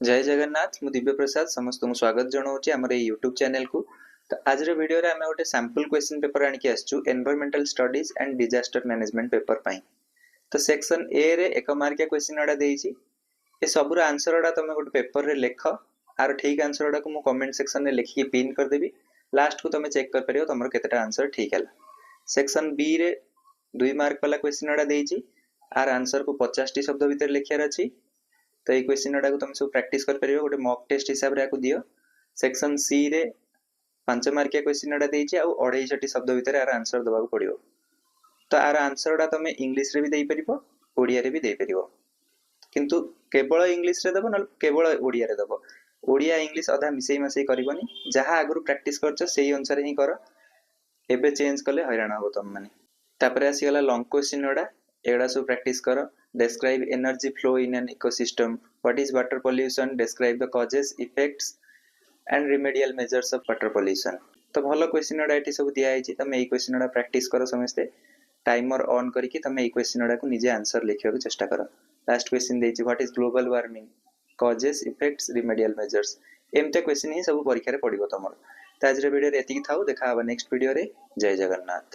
जय जगन्नाथ मु दिव्य प्रसाद समस्त को स्वागत जनाऊँ आम यूट्यूब चैनल को। तो आज वीडियो रे आम गोटे सैंपल क्वेश्चन पेपर आनिक आसचु environmental studies and disaster management paper पाई। तो सेक्शन ए रे एक मार्किया क्वेश्चन एडा देइछि ए सबुर आंसर एडा तुम गोटे पेपर रे लिख आर ठीक आंसर एडा को मु कमेंट सेक्शन रे लिखि पिन कर देबी। लास्ट को तुम चेक कर परियो तमरो केतेटा आंसर ठीक हैला। सेक्शन बी रे 2 मार्क वाला क्वेश्चन एडा देइछि आर आंसर को 50 टी शब्द भीतर लिखियार अछि। तो ये क्वेश्चन एडा को तुम सब प्रैक्टिस कर परियो गोटे मॉक टेस्ट हिसाब रे आको दियो। सेक्शन सी रे 5 मार्किया क्वेश्चन एडा देइछि आ 250 टी शब्द भीतर आर आंसर दबा को पड़ियो। तो आर आंसर एडा तुम इंग्लिश रे भी देई परिबो ओडिया रे भी देई परिबो, किंतु केवल इंग्लिश रे दबो न केवल ओडिया रे दबो। ओडिया इंग्लिश अधा मिसई मसई करबोनी, जहां आगु प्रैक्टिस करछो सेही अनुसार ही कर। एबे चेंज कले हैरान हो तुम माने। तापरे आसी गला लॉन्ग क्वेश्चन एडा सब प्रैक्टिस कर। Describe energy flow in an ecosystem. What is water pollution? Describe the causes, effects and remedial measures of water pollution. तो भलो क्वेश्चन एडा एटी सब दिया आइछि। तमे ए क्वेश्चन एडा प्रैक्टिस करो समस्ते। टाइमर ऑन करके तमे ए क्वेश्चन एडा को निजे आंसर लिखियो के चेष्टा करो। लास्ट क्वेश्चन देइछि what is global warming, causes, effects, remedial measures. एमते क्वेश्चन ही सब परीक्षा रे पडिबो तमरो। त आज रे वीडियो रे एतिकी थाउ, देखा हबा नेक्स्ट वीडियो रे। जय जगन्नाथ।